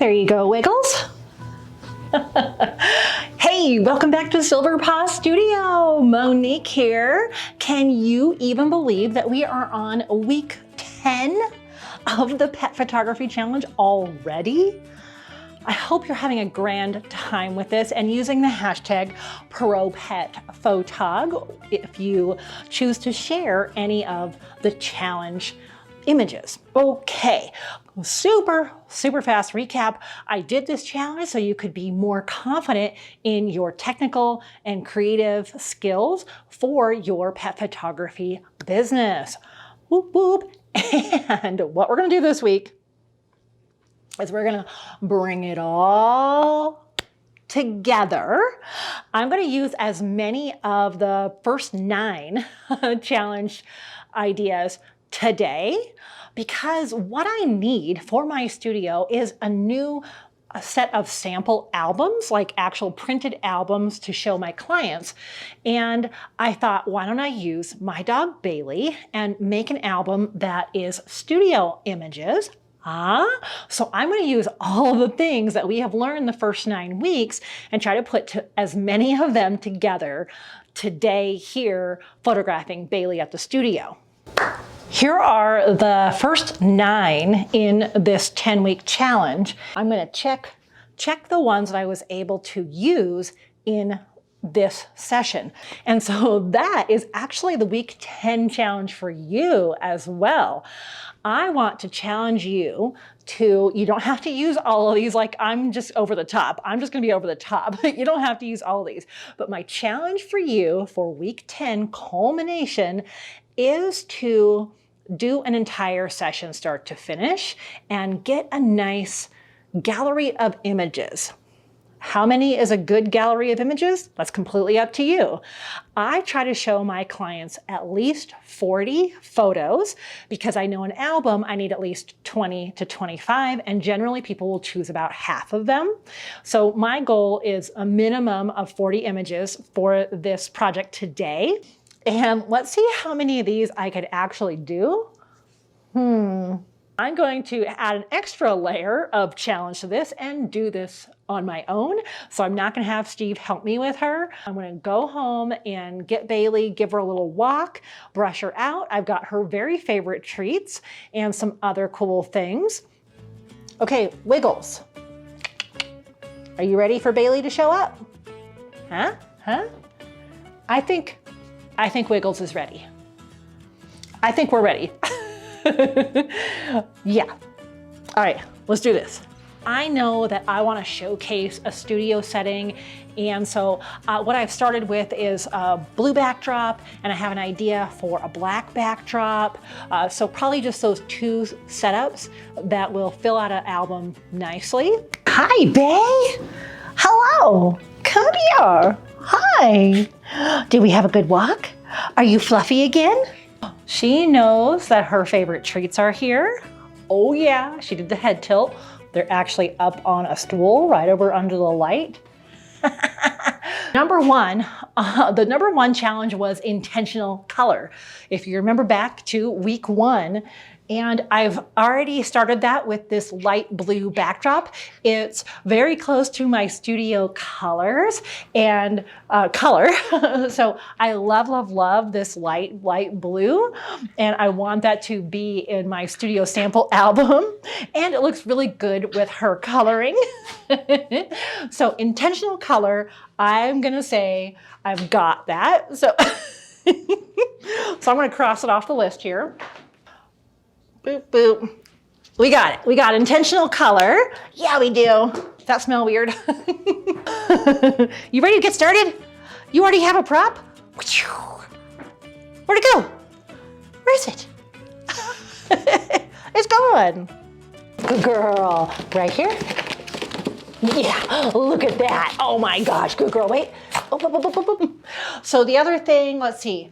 There you go, Wiggles. Hey, welcome back to Silver Paw Studio. Monique here. Can you even believe that we are on week 10 of the Pet Photography Challenge already? I hope you're having a grand time with this and using the hashtag ProPetPhotog if you choose to share any of the challenge images. Okay, super fast recap. I did this challenge so you could be more confident in your technical and creative skills for your pet photography business. Whoop, whoop. And what we're gonna do this week is we're gonna bring it all together. I'm gonna use as many of the first 9 challenge ideas today because what I need for my studio is a set of sample albums, like actual printed albums to show my clients. And I thought, why don't I use my dog Bailey and make an album that is studio images. So I'm going to use all of the things that we have learned the first 9 weeks and try to put as many of them together today here photographing Bailey at the studio. Here are the first 9 in this 10-week challenge. I'm going to check the ones that I was able to use in this session. And so that is actually the week 10 challenge for you as well. I want to challenge you to, you don't have to use all of these like I'm just over the top. I'm just gonna be over the top. You don't have to use all of these. But my challenge for you for week 10 culmination is to do an entire session start to finish and get a nice gallery of images. How many is a good gallery of images? That's completely up to you. I try to show my clients at least 40 photos because I know an album, I need at least 20 to 25, and generally people will choose about half of them. So my goal is a minimum of 40 images for this project today. And let's see how many of these I could actually do. I'm going to add an extra layer of challenge to this and do this on my own. So I'm not gonna have Steve help me with her. I'm gonna go home and get Bailey, give her a little walk, brush her out. I've got her very favorite treats and some other cool things. Okay, Wiggles. Are you ready for Bailey to show up? Huh? I think Wiggles is ready. I think we're ready. Yeah. All right, let's do this. I know that I want to showcase a studio setting, and so what I've started with is a blue backdrop, and I have an idea for a black backdrop. So probably just those 2 setups that will fill out an album nicely. Hi, Bae. Hello. Come here. Hi. Did we have a good walk? Are you fluffy again? She knows that her favorite treats are here. Oh yeah, she did the head tilt. They're actually up on a stool right over under the light. The number one challenge was intentional color. If you remember back to week 1, and I've already started that with this light blue backdrop. It's very close to my studio colors and color. So I love this light blue. And I want that to be in my studio sample album. And it looks really good with her coloring. So intentional color, I'm gonna say I've got that. So, so I'm gonna cross it off the list here. Boop, boop. We got it. We got intentional color. Yeah, we do. Does that smell weird? You ready to get started? You already have a prop? Where'd it go? Where is it? It's gone. Good girl. Right here? Yeah, look at that. Oh my gosh, good girl. Wait. So the other thing, let's see.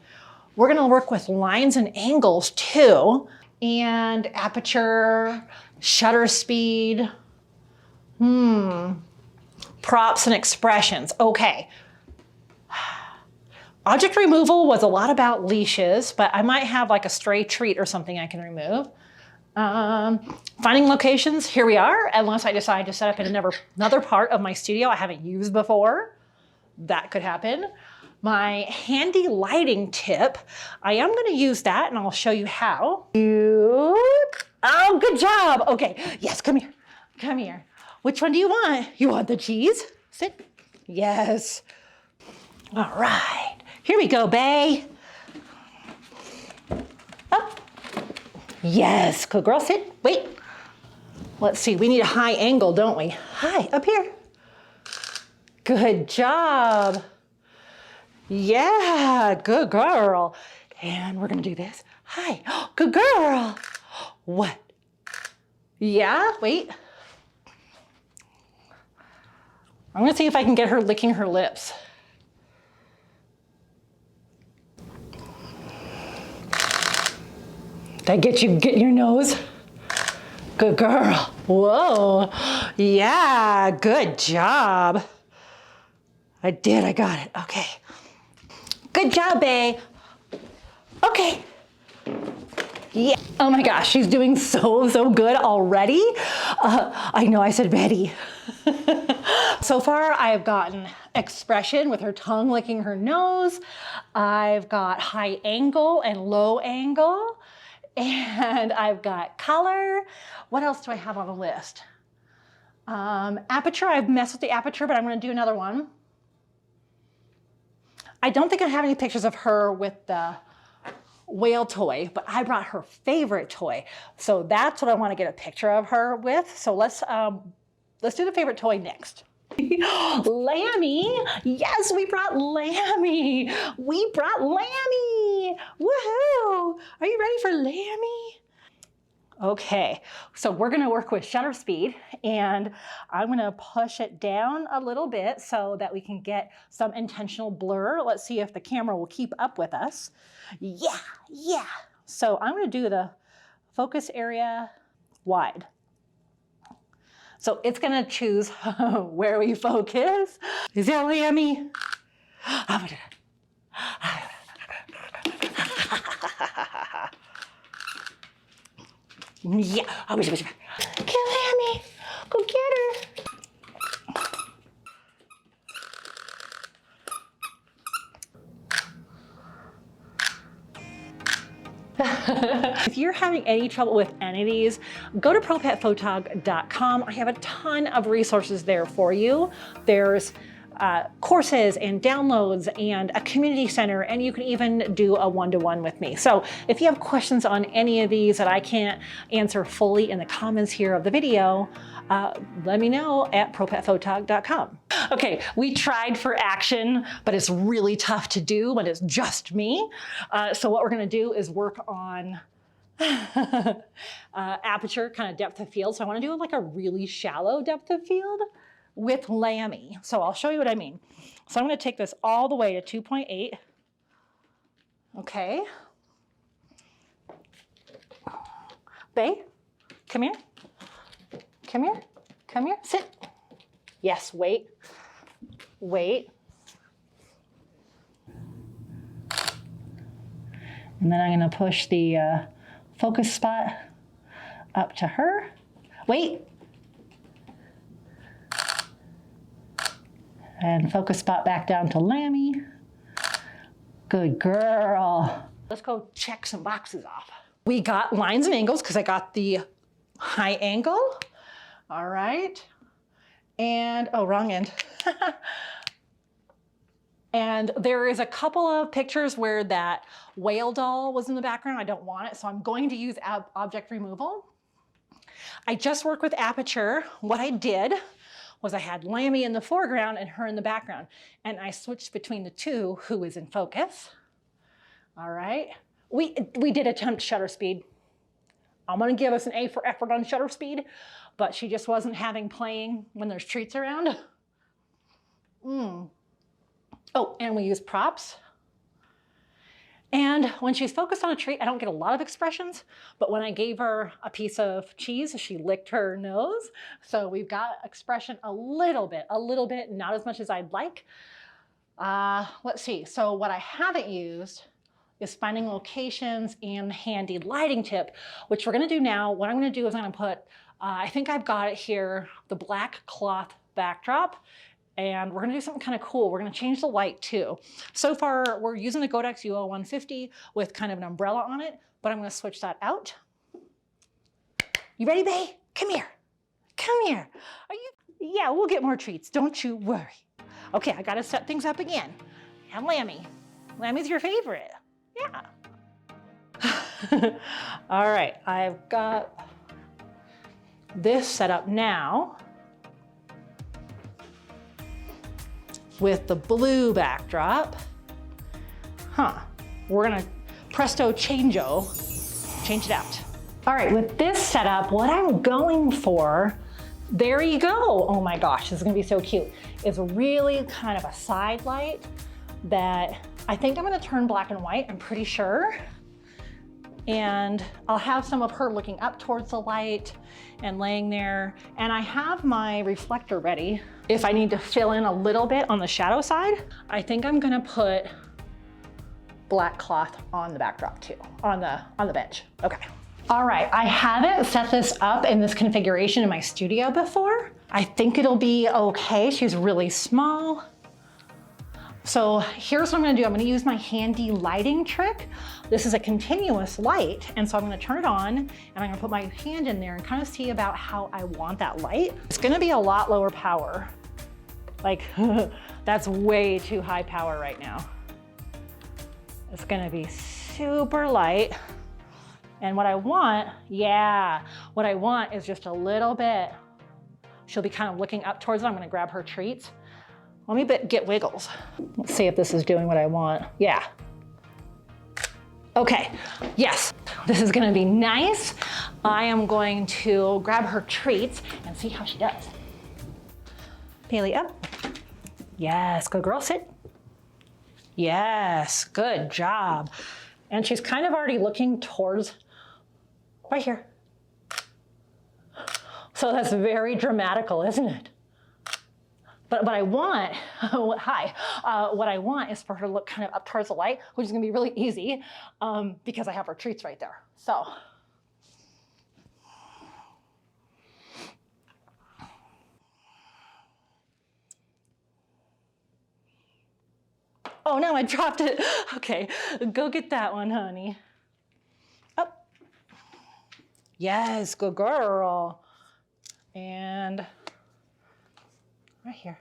We're gonna work with lines and angles too. And aperture, shutter speed, props and expressions. Okay. Object removal was a lot about leashes, but I might have like a stray treat or something I can remove. Finding locations, here we are, unless I decide to set up in another part of my studio I haven't used before. That could happen. My handy lighting tip, I am going to use that and I'll show you how. Oh, good job. Okay, yes, come here. Come here. Which one do you want? You want the cheese? Sit. Yes. All right. Here we go, Bae. Up. Yes, good girl, sit. Wait. Let's see, we need a high angle, don't we? Hi, up here. Good job. Yeah, good girl. And we're gonna do this. Hi, good girl. What? Yeah, wait. I'm gonna see if I can get her licking her lips. Did I get you getting your nose? Good girl. Whoa. Yeah, good job. I did, I got it. Okay. Good job, Bae. Okay. Yeah. Oh my gosh, she's doing so good already. I know I said ready. So far, I've gotten expression with her tongue licking her nose. I've got high angle and low angle. And I've got color. What else do I have on the list? Aperture, I've messed with the aperture, but I'm gonna do another one. I don't think I have any pictures of her with the whale toy, but I brought her favorite toy. So that's what I wanna get a picture of her with. So let's do the favorite toy next. Lammy, yes, we brought Lammy. We brought Lammy. Woohoo! Are you ready for Lammy? Okay, so we're gonna work with shutter speed and I'm gonna push it down a little bit so that we can get some intentional blur. Let's see if the camera will keep up with us. Yeah. So I'm gonna do the focus area wide. So it's gonna choose where we focus. Is that Lammy? Yeah. Get Lammy. Go get her. If you're having any trouble with any of these, go to propetphotog.com. I have a ton of resources there for you. There's courses and downloads and a community center, and you can even do a one-to-one with me. So if you have questions on any of these that I can't answer fully in the comments here of the video, let me know at propetphotog.com. Okay, we tried for action, but it's really tough to do when it's just me. So what we're gonna do is work on aperture, kind of depth of field. So I wanna do like a really shallow depth of field with Lammy. So I'll show you what I mean. So I'm gonna take this all the way to 2.8. Okay. Bae, come here. Come here, come here, sit. Yes, wait. And then I'm gonna push the focus spot up to her. Wait. And focus spot back down to Lammy. Good girl. Let's go check some boxes off. We got lines and angles because I got the high angle. All right. And, oh, wrong end. And there is a couple of pictures where that whale doll was in the background. I don't want it, so I'm going to use object removal. I just worked with aperture. What I did was I had Lammy in the foreground and her in the background. And I switched between the two, who is in focus. All right. We did attempt shutter speed. I'm gonna give us an A for effort on shutter speed, but she just wasn't having playing when there's treats around. Oh, and we use props. And when she's focused on a treat, I don't get a lot of expressions, but when I gave her a piece of cheese, she licked her nose. So we've got expression a little bit, not as much as I'd like. Let's see, so what I haven't used is finding locations and handy lighting tip, which we're gonna do now. What I'm gonna do is I'm gonna put, I think I've got it here, the black cloth backdrop, and we're gonna do something kind of cool. We're gonna change the light too. So far, we're using the Godox UL 150 with kind of an umbrella on it, but I'm gonna switch that out. You ready, babe? Come here. Come here. Are you? Yeah, we'll get more treats. Don't you worry. Okay, I gotta set things up again. And Lammy. Lammy's your favorite. Yeah. All right, I've got this set up now with the blue backdrop. We're gonna presto changeo, change it out. All right, with this setup, what I'm going for, there you go. Oh my gosh, this is gonna be so cute. It's really kind of a side light that I think I'm gonna turn black and white, I'm pretty sure. And I'll have some of her looking up towards the light and laying there. And I have my reflector ready. If I need to fill in a little bit on the shadow side, I think I'm gonna put black cloth on the backdrop too, on the bench. Okay. All right, I haven't set this up in this configuration in my studio before. I think it'll be okay. She's really small. So here's what I'm gonna do. I'm gonna use my handy lighting trick. This is a continuous light, and so I'm gonna turn it on, and I'm gonna put my hand in there and kind of see about how I want that light. It's gonna be a lot lower power. Like, that's way too high power right now. It's gonna be super light. And what I want, what I want is just a little bit. She'll be kind of looking up towards it. I'm gonna grab her treats. Let me get wiggles. Let's see if this is doing what I want. Yeah. Okay, yes, this is gonna be nice. I am going to grab her treats and see how she does. Bailey up. Yes, good girl, sit. Yes, good job. And she's kind of already looking towards right here. So that's very dramatical, isn't it? But what I want, what I want is for her to look kind of up towards the light, which is gonna be really easy because I have her treats right there. So. Oh no, I dropped it. Okay, go get that one, honey. Up. Yes, good girl. And right here.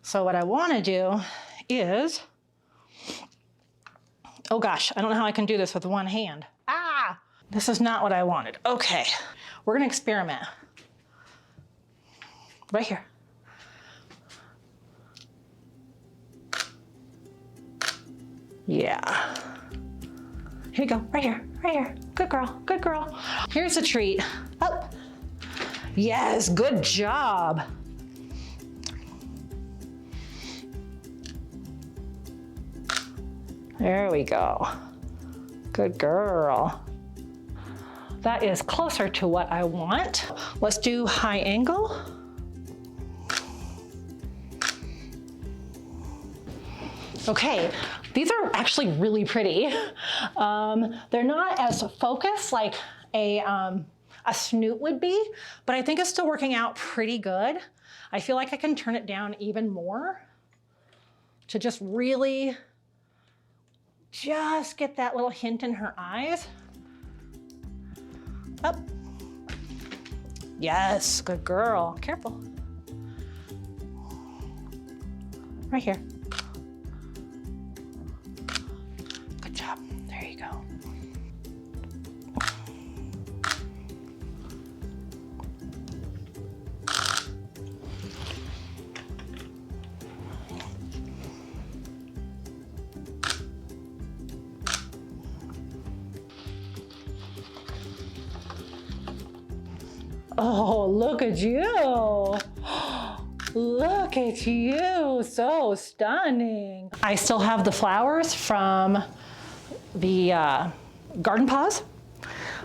So what I wanna do is, oh gosh, I don't know how I can do this with one hand. Ah, this is not what I wanted. Okay, we're gonna experiment. Right here. Yeah. Here you go, right here, right here. Good girl, good girl. Here's a treat. Up. Yes, good job. There we go. Good girl. That is closer to what I want. Let's do high angle. Okay, these are actually really pretty. They're not as focused like a snoot would be, but I think it's still working out pretty good. I feel like I can turn it down even more to just really just get that little hint in her eyes. Up. Yes, good girl. Careful. Right here. Good job. There you go. Oh, look at you. Look at you, so stunning. I still have the flowers from the garden paws.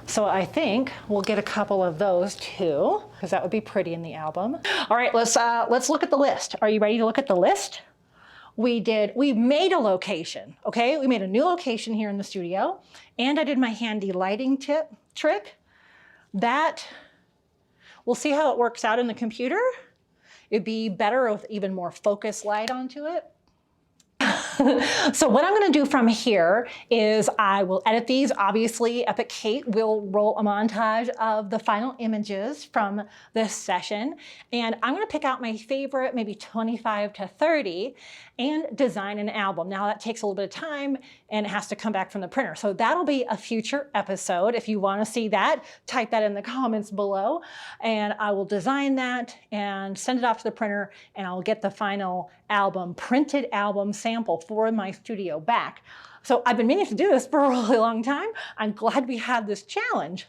So I think we'll get a couple of those too, because that would be pretty in the album. All right, let's look at the list. Are you ready to look at the list? we made a location, okay? We made a new location here in the studio, and I did my handy lighting trick. That, we'll see how it works out in the computer. It'd be better with even more focused light onto it. So what I'm going to do from here is I will edit these. Obviously, Epic Kate will roll a montage of the final images from this session. And I'm going to pick out my favorite, maybe 25 to 30, and design an album. Now that takes a little bit of time and it has to come back from the printer. So that'll be a future episode. If you want to see that, type that in the comments below. And I will design that and send it off to the printer, and I'll get the final album, printed album sample for my studio back. So I've been meaning to do this for a really long time. I'm glad we had this challenge.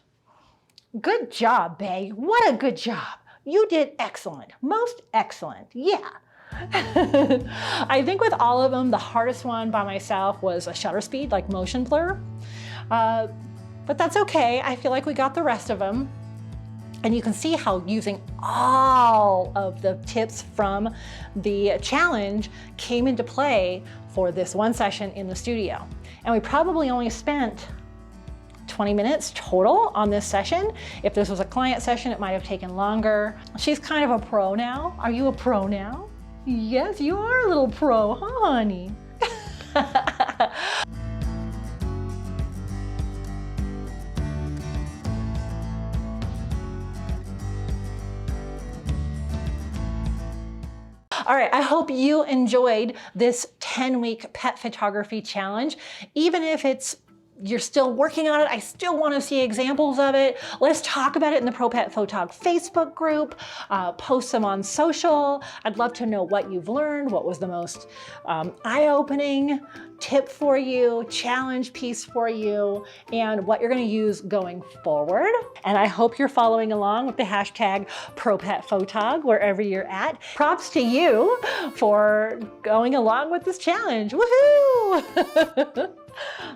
Good job, Bae. What a good job. You did excellent. Most excellent. Yeah. I think with all of them, the hardest one by myself was a shutter speed, like motion blur. But that's okay. I feel like we got the rest of them. And you can see how using all of the tips from the challenge came into play for this one session in the studio. And we probably only spent 20 minutes total on this session. If this was a client session, it might have taken longer. She's kind of a pro now. Are you a pro now? Yes, you are a little pro, huh, honey? All right, I hope you enjoyed this 10-week pet photography challenge. Even if you're still working on it, I still want to see examples of it. Let's talk about it in the Pro Pet Photog Facebook group, post them on social. I'd love to know what you've learned, what was the most eye-opening tip for you, challenge piece for you, and what you're going to use going forward. And I hope you're following along with the hashtag ProPetPhotog wherever you're at. Props to you for going along with this challenge. Woohoo!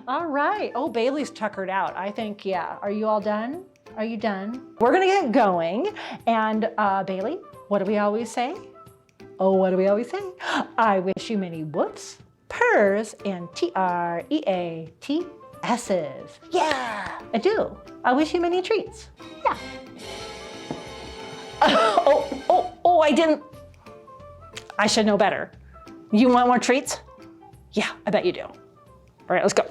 All right. Oh, Bailey's tuckered out. I think, yeah. Are you all done? Are you done? We're going to get going. And Bailey, what do we always say? Oh, what do we always say? I wish you many whoops, purrs, and TREATS's. Yeah, I do. I wish you many treats. Yeah. Oh, I didn't. I should know better. You want more treats? Yeah, I bet you do. All right, let's go.